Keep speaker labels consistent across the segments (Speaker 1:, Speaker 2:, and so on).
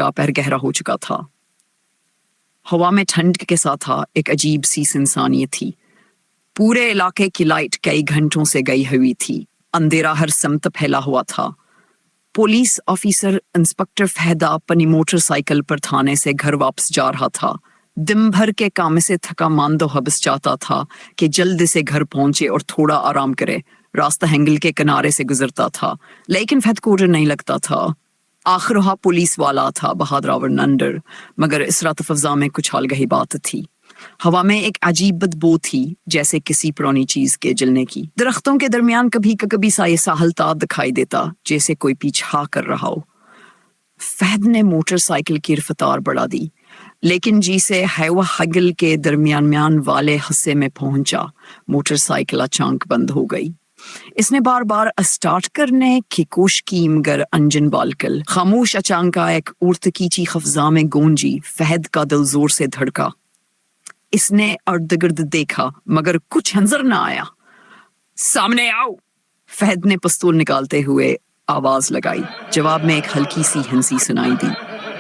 Speaker 1: کا پیر گہرا ہو چکا تھا۔ ہوا میں ٹھنڈ کے ساتھ ایک عجیب سی سنسانیت تھی۔ پورے علاقے کی لائٹ کئی گھنٹوں سے گئی ہوئی تھی، اندھیرا ہر سمت پھیلا ہوا تھا۔ پولیس آفیسر انسپکٹر فہد اپنی موٹر سائیکل پر تھانے سے گھر واپس جا رہا تھا۔ دن بھر کے کام سے تھکا ماندو حبس چاہتا تھا کہ جلد سے گھر پہنچے اور تھوڑا آرام کرے۔ راستہ ہینگل کے کنارے سے گزرتا تھا، لیکن فہد کو ڈر نہیں لگتا تھا۔ آخر وہاں پولیس والا تھا، بہادر نندر، مگر اس رات فضا میں کچھ الگ ہی بات تھی۔ ہوا میں ایک عجیب بدبو تھی، جیسے کسی پرانی چیز کے جلنے کی۔ درختوں کے درمیان کبھی کبھی سایہ سہلتا دکھائی دیتا، جیسے کوئی پیچھا کر رہا ہو۔ فہد نے موٹر سائیکل کی رفتار بڑھا دی، لیکن جیسے ہیوا ہگل کے درمیان والے حصے میں پہنچا، موٹر سائیکل اچانک بند ہو گئی۔ اس نے بار بار اسٹارٹ کرنے کی کوشش کی، مگر انجن بالکل خاموش۔ اچانک ایک عورت کی چیخ فضا میں گونجی۔ فہد کا دل زور سے دھڑکا۔ اس نے ارد گرد دیکھا، مگر کچھ نظر نہ آیا۔ سامنے آؤ، فہد نے پستول نکالتے ہوئے آواز لگائی۔ جواب میں ایک ہلکی سی ہنسی سنائی دی،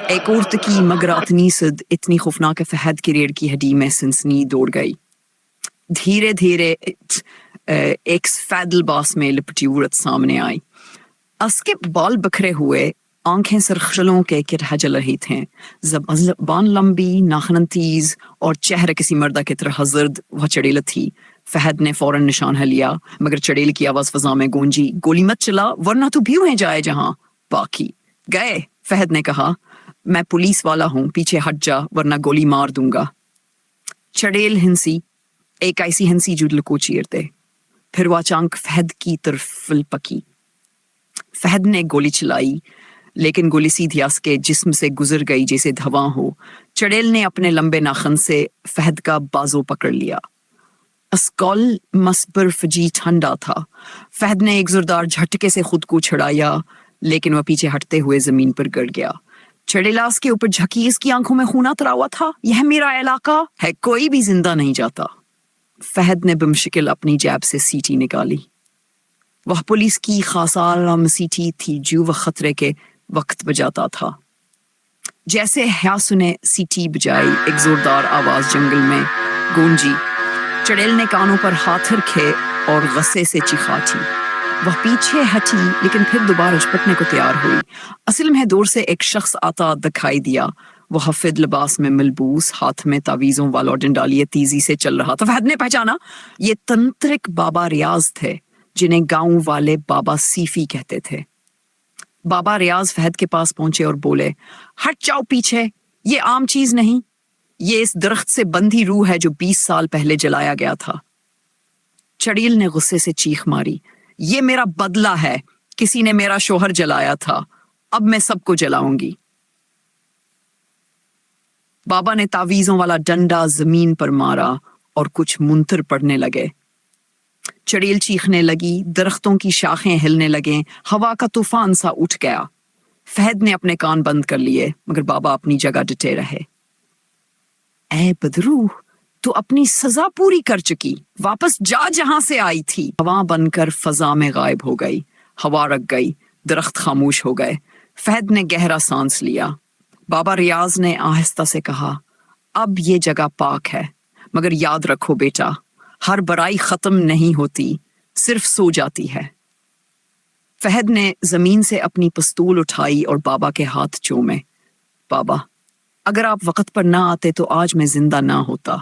Speaker 1: ایک عورت کی، مگر اتنی صد، اتنی خوفناک کہ فہد کی ریڑھ کی ہڈی میں سنسنی دوڑ گئی۔ دھیرے دھیرے ایک سفید لباس میں لپٹی عورت سامنے آئی۔ اس کے بال بکھرے ہوئے، آنکھیں سرخشلوں کے کرہ جل رہی تھیں، زبان لمبی، ناخن تیز، اور چہرہ کسی مردہ کی طرح زرد و چڑیل تھی۔ فہد نے فوراً نشان لیا، مگر چڑیل کی آواز فضا میں گونجی، گولی مت چلا ورنہ تو بھی وہیں جائے جہاں باقی گئے۔ فہد نے کہا، میں پولیس والا ہوں، پیچھے ہٹ جا ورنہ گولی مار دوں گا۔ چڑیل ہنسی، ایک ایسی ہنسی جو دل کو چیر دے، پھر وہ اچانک فہد کی طرف پکی۔ فہد نے گولی چلائی، لیکن گولی سیدھی اس کے جسم سے گزر گئی جیسے دھواں ہو۔ چڑیل نے اپنے لمبے ناخن سے فہد کا بازو پکڑ لیا۔ اسکول مسبر فجی ٹھنڈا تھا۔ فہد نے ایک زوردار جھٹکے سے خود کو چھڑایا، لیکن وہ پیچھے ہٹتے ہوئے زمین پر گر گیا۔ چڑیلاس کے اوپر جھکی، اس کی آنکھوں میں خون اترا ہوا تھا۔ یہ میرا علاقہ ہے، کوئی بھی زندہ نہیں جاتا۔ فہد نے بمشکل اپنی جیب سے سیٹی نکالی۔ وہ پولیس کی خاص علام سیٹی تھی جو وہ خطرے کے وقت بجاتا تھا۔ جیسے حیاسو نے سیٹی بجائی، ایک زوردار آواز جنگل میں گونجی۔ چڑیل نے کانوں پر ہاتھ رکھے اور غصے سے چیخاٹی۔ وہ پیچھے ہٹی، لیکن پھر دوبارہ جھپٹنے کو تیار ہوئی۔ اصل میں دور سے ایک شخص آتا دکھائی دیا۔ وہ حفظ لباس میں ملبوس، ہاتھ میں تعویذوں والا ڈنڈا لیے تیزی سے چل رہا تھا۔ فہد نے پہچانا، یہ تنترک بابا ریاض تھے، جنہیں گاؤں والے بابا سیفی کہتے تھے۔ بابا ریاض فہد کے پاس پہنچے اور بولے، ہٹ جاؤ پیچھے، یہ عام چیز نہیں، یہ اس درخت سے بندھی روح ہے جو 20 سال پہلے جلایا گیا تھا۔ چڑیل نے غصے سے چیخ ماری، یہ میرا بدلہ ہے، کسی نے میرا شوہر جلایا تھا، اب میں سب کو جلاؤں گی۔ بابا نے تعویذوں والا ڈنڈا زمین پر مارا اور کچھ منتر پڑھنے لگے۔ چڑیل چیخنے لگی، درختوں کی شاخیں ہلنے لگیں، ہوا کا طوفان سا اٹھ گیا۔ فہد نے اپنے کان بند کر لیے، مگر بابا اپنی جگہ ڈٹے رہے۔ اے بدروح، تو اپنی سزا پوری کر چکی، واپس جا جہاں سے آئی تھی۔ ہوا بن کر فضا میں غائب ہو گئی، ہوا رک گئی، درخت خاموش ہو گئے۔ فہد نے گہرا سانس لیا۔ بابا ریاض نے آہستہ سے کہا، اب یہ جگہ پاک ہے، مگر یاد رکھو بیٹا، ہر برائی ختم نہیں ہوتی، صرف سو جاتی ہے۔ فہد نے زمین سے اپنی پستول اٹھائی اور بابا کے ہاتھ چومے۔ بابا، اگر آپ وقت پر نہ آتے تو آج میں زندہ نہ ہوتا۔